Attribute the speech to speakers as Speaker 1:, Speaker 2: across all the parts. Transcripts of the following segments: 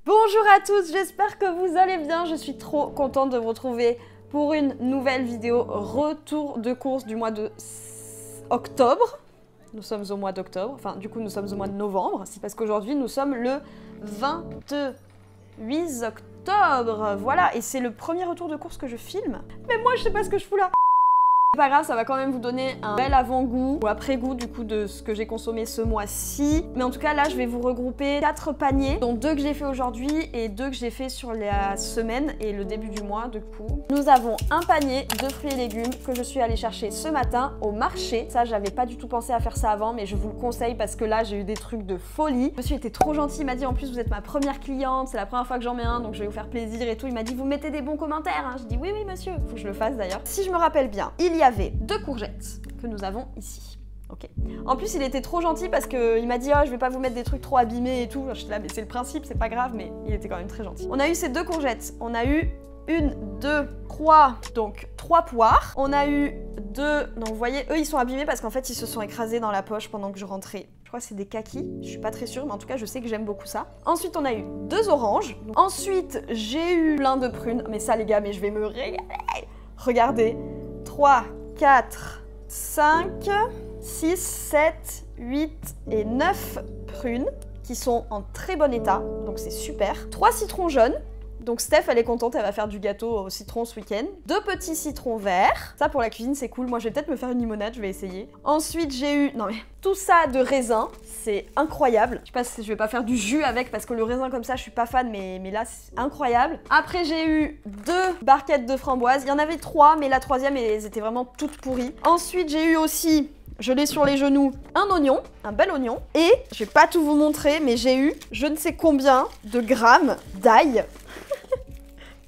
Speaker 1: Bonjour à tous, j'espère que vous allez bien. Je suis trop contente de vous retrouver pour une nouvelle vidéo retour de course du mois de octobre. Nous sommes au mois d'octobre, enfin du coup nous sommes au mois de novembre. C'est parce qu'aujourd'hui nous sommes le 28 octobre. Voilà, et c'est le premier retour de course que je filme. Mais moi je sais pas ce que je fous là. C'est pas grave, ça va quand même vous donner un bel avant-goût ou après-goût du coup de ce que j'ai consommé ce mois-ci. Mais en tout cas là je vais vous regrouper 4 paniers, dont 2 que j'ai fait aujourd'hui et 2 que j'ai fait sur la semaine et le début du mois du coup. Nous avons un panier de fruits et légumes que je suis allée chercher ce matin au marché. Ça j'avais pas du tout pensé à faire ça avant, mais je vous le conseille parce que là j'ai eu des trucs de folie. Le monsieur était trop gentil, il m'a dit en plus vous êtes ma première cliente, c'est la première fois que j'en mets un donc je vais vous faire plaisir et tout. Il m'a dit vous mettez des bons commentaires hein. Je dis oui monsieur, faut que je le fasse d'ailleurs. Si je me rappelle bien, il y avait 2 courgettes que nous avons ici. Ok. En plus, il était trop gentil parce qu'il m'a dit oh, je vais pas vous mettre des trucs trop abîmés et tout. Je suis là, mais c'est le principe, c'est pas grave, mais il était quand même très gentil. On a eu ces 2 courgettes. On a eu 1, 2, 3, donc 3 poires. On a eu 2, donc vous voyez, eux ils sont abîmés parce qu'en fait ils se sont écrasés dans la poche pendant que je rentrais. Je crois que c'est des kakis, je suis pas très sûre, mais en tout cas je sais que j'aime beaucoup ça. Ensuite on a eu 2 oranges. Ensuite j'ai eu plein de prunes, mais ça les gars, mais je vais me régaler. Regardez, 3, 4, 5, 6, 7, 8 et 9 prunes qui sont en très bon état, donc c'est super. 3 citrons jaunes, donc Steph elle est contente, elle va faire du gâteau au citron ce week-end. 2 petits citrons verts, ça pour la cuisine c'est cool, moi je vais peut-être me faire une limonade, je vais essayer. Ensuite j'ai eu, non mais tout ça de raisin, c'est incroyable. Je sais pas si je vais pas faire du jus avec parce que le raisin comme ça je suis pas fan, mais là c'est incroyable. Après j'ai eu 2 barquettes de framboises, il y en avait 3 mais la 3e elles étaient vraiment toutes pourries. Ensuite j'ai eu aussi, je l'ai sur les genoux, un oignon, un bel oignon. Et, je vais pas tout vous montrer, mais j'ai eu je ne sais combien de grammes d'ail.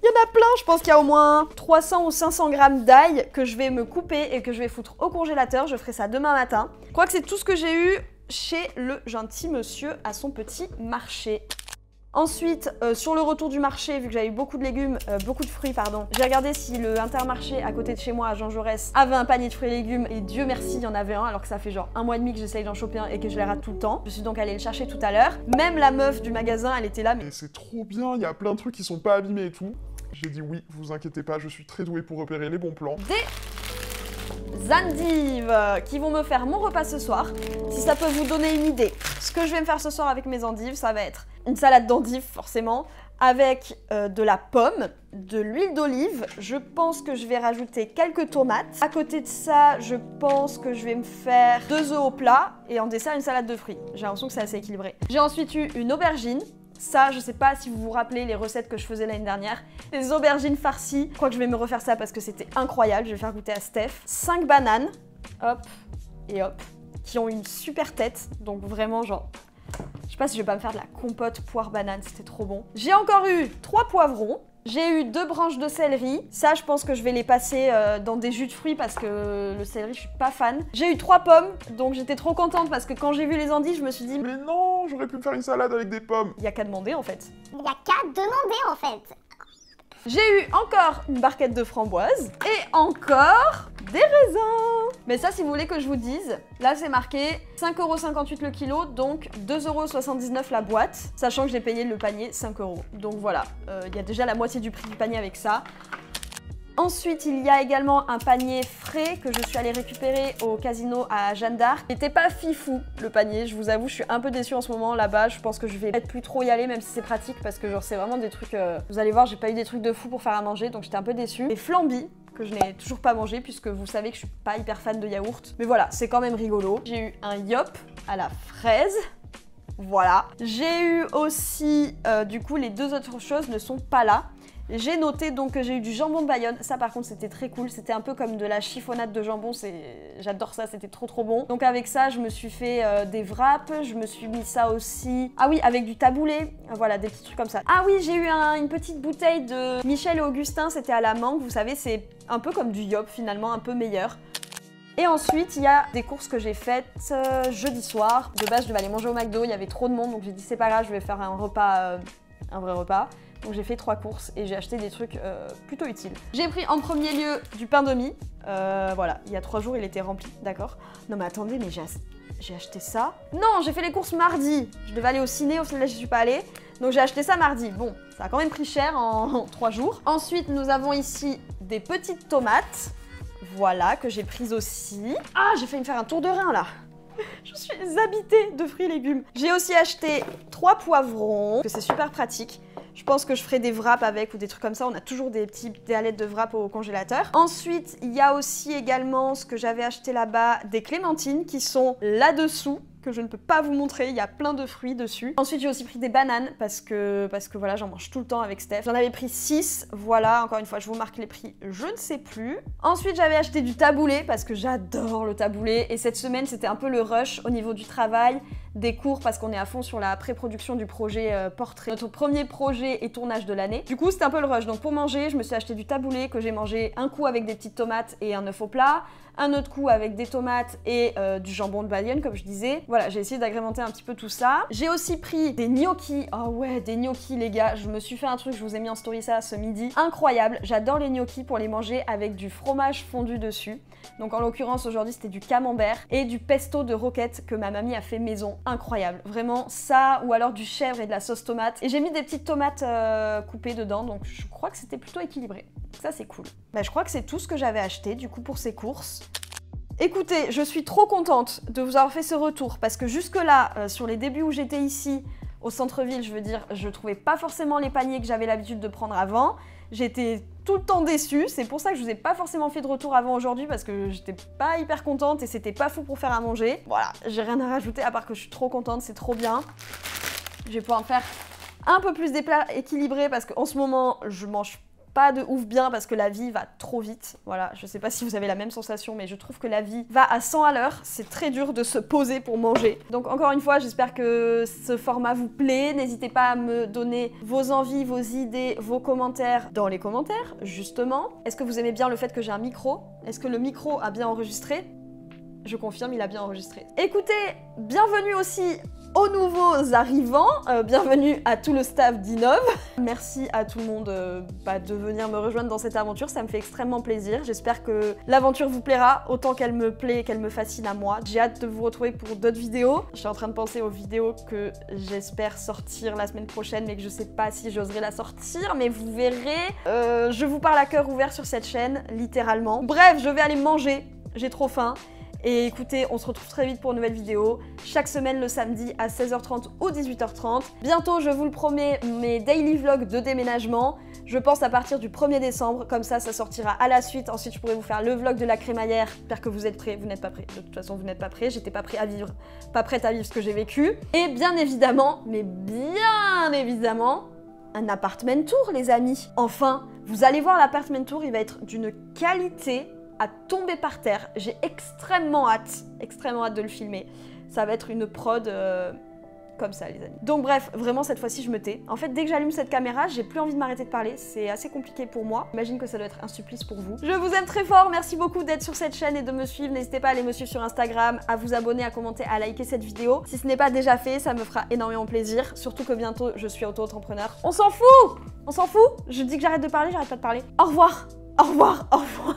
Speaker 1: Il y en a plein, je pense qu'il y a au moins 300 ou 500 grammes d'ail que je vais me couper et que je vais foutre au congélateur. Je ferai ça demain matin. Je crois que c'est tout ce que j'ai eu chez le gentil monsieur à son petit marché. Ensuite, sur le retour du marché, vu que j'avais eu beaucoup de légumes, beaucoup de fruits, pardon, j'ai regardé si le Intermarché à côté de chez moi, à Jean Jaurès, avait un panier de fruits et légumes, et Dieu merci, il y en avait un, alors que ça fait genre 1 mois et demi que j'essaye d'en choper un et que je les rate tout le temps. Je suis donc allée le chercher tout à l'heure. Même la meuf du magasin, elle était là, mais
Speaker 2: c'est trop bien, il y a plein de trucs qui sont pas abîmés et tout. J'ai dit oui, vous inquiétez pas, je suis très doué pour repérer les bons plans.
Speaker 1: Des endives qui vont me faire mon repas ce soir. Si ça peut vous donner une idée, ce que je vais me faire ce soir avec mes endives, ça va être une salade d'endives forcément, avec de la pomme, de l'huile d'olive. Je pense que je vais rajouter quelques tomates. À côté de ça, je pense que je vais me faire 2 œufs au plat et en dessert une salade de fruits. J'ai l'impression que c'est assez équilibré. J'ai ensuite eu une aubergine. Ça, je sais pas si vous vous rappelez les recettes que je faisais l'année dernière. Les aubergines farcies. Je crois que je vais me refaire ça parce que c'était incroyable. Je vais faire goûter à Steph. 5 bananes, hop et hop, qui ont une super tête. Donc vraiment genre, je sais pas si je vais pas me faire de la compote poire banane, c'était trop bon. J'ai encore eu 3 poivrons. J'ai eu 2 branches de céleri. Ça, je pense que je vais les passer dans des jus de fruits parce que le céleri, je suis pas fan. J'ai eu 3 pommes, donc j'étais trop contente parce que quand j'ai vu les endives, je me suis dit
Speaker 2: Mais non, j'aurais pu me faire une salade avec des pommes.
Speaker 1: il y a qu'à demander en fait.
Speaker 3: Il n'y a qu'à demander en fait.
Speaker 1: J'ai eu encore une barquette de framboises et encore des raisins. Mais ça, si vous voulez que je vous dise, là c'est marqué 5,58 € le kilo, donc 2,79 € la boîte, sachant que j'ai payé le panier 5 €. Donc voilà, il y a déjà la moitié du prix du panier avec ça. Ensuite, il y a également un panier frais que je suis allée récupérer au casino à Jeanne d'Arc. Il n'était pas fifou le panier, je vous avoue, je suis un peu déçue en ce moment là-bas. Je pense que je vais peut-être plus trop y aller, même si c'est pratique, parce que genre c'est vraiment des trucs... Vous allez voir, j'ai pas eu des trucs de fou pour faire à manger, donc j'étais un peu déçue. Les flambis, que je n'ai toujours pas mangé, puisque vous savez que je suis pas hyper fan de yaourt. Mais voilà, c'est quand même rigolo. J'ai eu un yop à la fraise. Voilà. J'ai eu aussi, du coup, les 2 autres choses ne sont pas là. J'ai noté donc que j'ai eu du jambon de Bayonne, ça par contre c'était très cool, c'était un peu comme de la chiffonnade de jambon, j'adore ça, c'était trop bon. Donc avec ça je me suis fait des wraps, je me suis mis ça aussi, ah oui avec du taboulé, voilà des petits trucs comme ça. Ah oui j'ai eu une petite bouteille de Michel et Augustin, c'était à la mangue, vous savez c'est un peu comme du yop finalement, un peu meilleur. Et ensuite, il y a des courses que j'ai faites jeudi soir. De base, je devais aller manger au McDo, il y avait trop de monde, donc j'ai dit c'est pas grave, je vais faire un repas, un vrai repas. Donc j'ai fait 3 courses et j'ai acheté des trucs plutôt utiles. J'ai pris en premier lieu du pain de mie. Voilà, il y a 3 jours il était rempli, d'accord. Non mais attendez, mais j'ai acheté ça. Non, j'ai fait les courses mardi. Je devais aller au ciné, au final là j'y suis pas allée. Donc j'ai acheté ça mardi. Bon, ça a quand même pris cher en 3 jours. Ensuite, nous avons ici des petites tomates. Voilà, que j'ai prises aussi. Ah, j'ai failli me faire un tour de rein là. Je suis habitée de fruits et légumes. J'ai aussi acheté 3 poivrons, que c'est super pratique. Je pense que je ferai des wraps avec ou des trucs comme ça. On a toujours des petites galettes de wrap au congélateur. Ensuite, il y a aussi également ce que j'avais acheté là-bas, des clémentines qui sont là-dessous, que je ne peux pas vous montrer, il y a plein de fruits dessus. Ensuite, j'ai aussi pris des bananes parce que voilà, j'en mange tout le temps avec Steph. J'en avais pris 6, voilà, encore une fois, je vous marque les prix, je ne sais plus. Ensuite, j'avais acheté du taboulé parce que j'adore le taboulé. Et cette semaine, c'était un peu le rush au niveau du travail, des cours, parce qu'on est à fond sur la pré-production du projet portrait. Notre premier projet et tournage de l'année. Du coup, c'était un peu le rush. Donc pour manger, je me suis acheté du taboulé que j'ai mangé un coup avec des petites tomates et un œuf au plat. Un autre coup avec des tomates et du jambon de Bayonne, comme je disais. Voilà, j'ai essayé d'agrémenter un petit peu tout ça. J'ai aussi pris des gnocchis. Oh ouais, des gnocchis, les gars. Je me suis fait un truc, je vous ai mis en story ça ce midi. Incroyable. J'adore les gnocchis pour les manger avec du fromage fondu dessus. Donc en l'occurrence, aujourd'hui, c'était du camembert et du pesto de roquette que ma mamie a fait maison. Incroyable. Vraiment, ça ou alors du chèvre et de la sauce tomate. Et j'ai mis des petites tomates coupées dedans, donc je crois que c'était plutôt équilibré. Ça, c'est cool. Bah, je crois que c'est tout ce que j'avais acheté, du coup, pour ces courses. Écoutez, je suis trop contente de vous avoir fait ce retour parce que jusque-là, sur les débuts où j'étais ici, au centre-ville, je veux dire, je trouvais pas forcément les paniers que j'avais l'habitude de prendre avant. J'étais tout le temps déçue, c'est pour ça que je vous ai pas forcément fait de retour avant aujourd'hui parce que j'étais pas hyper contente et c'était pas fou pour faire à manger. Voilà, j'ai rien à rajouter à part que je suis trop contente, c'est trop bien. Je vais pouvoir me faire un peu plus des plats équilibrés parce qu'en ce moment, je mange pas de ouf bien parce que la vie va trop vite. Voilà, je sais pas si vous avez la même sensation, mais je trouve que la vie va à 100 à l'heure. C'est très dur de se poser pour manger. Donc encore une fois, j'espère que ce format vous plaît. N'hésitez pas à me donner vos envies, vos idées, vos commentaires dans les commentaires, justement. Est-ce que vous aimez bien le fait que j'ai un micro? Est-ce que le micro a bien enregistré? Je confirme, il a bien enregistré. Écoutez, bienvenue aussi aux nouveaux arrivants, bienvenue à tout le staff d'Innov. Merci à tout le monde de venir me rejoindre dans cette aventure, ça me fait extrêmement plaisir. J'espère que l'aventure vous plaira autant qu'elle me plaît et qu'elle me fascine à moi. J'ai hâte de vous retrouver pour d'autres vidéos. Je suis en train de penser aux vidéos que j'espère sortir la semaine prochaine, mais que je sais pas si j'oserai la sortir, mais vous verrez. Je vous parle à cœur ouvert sur cette chaîne, littéralement. Bref, je vais aller manger, j'ai trop faim. Et écoutez, on se retrouve très vite pour une nouvelle vidéo, chaque semaine le samedi à 16h30 ou 18h30. Bientôt, je vous le promets, mes daily vlogs de déménagement. Je pense à partir du 1er décembre, comme ça sortira à la suite. Ensuite, je pourrai vous faire le vlog de la crémaillère. J'espère que vous êtes prêts, vous n'êtes pas prêts. De toute façon, vous n'êtes pas prêts, j'étais pas prête à vivre ce que j'ai vécu. Et bien évidemment, mais bien évidemment, un apartment tour, les amis. Enfin, vous allez voir l'apartment tour, il va être d'une qualité à tomber par terre. J'ai extrêmement hâte de le filmer. Ça va être une prod comme ça, les amis. Donc bref, vraiment cette fois-ci je me tais. En fait, dès que j'allume cette caméra, j'ai plus envie de m'arrêter de parler. C'est assez compliqué pour moi. J'imagine que ça doit être un supplice pour vous. Je vous aime très fort. Merci beaucoup d'être sur cette chaîne et de me suivre. N'hésitez pas à aller me suivre sur Instagram, à vous abonner, à commenter, à liker cette vidéo. Si ce n'est pas déjà fait, ça me fera énormément plaisir. Surtout que bientôt, je suis auto-entrepreneur. On s'en fout! On s'en fout? Je dis que j'arrête de parler, j'arrête pas de parler. Au revoir! Au revoir! Au revoir!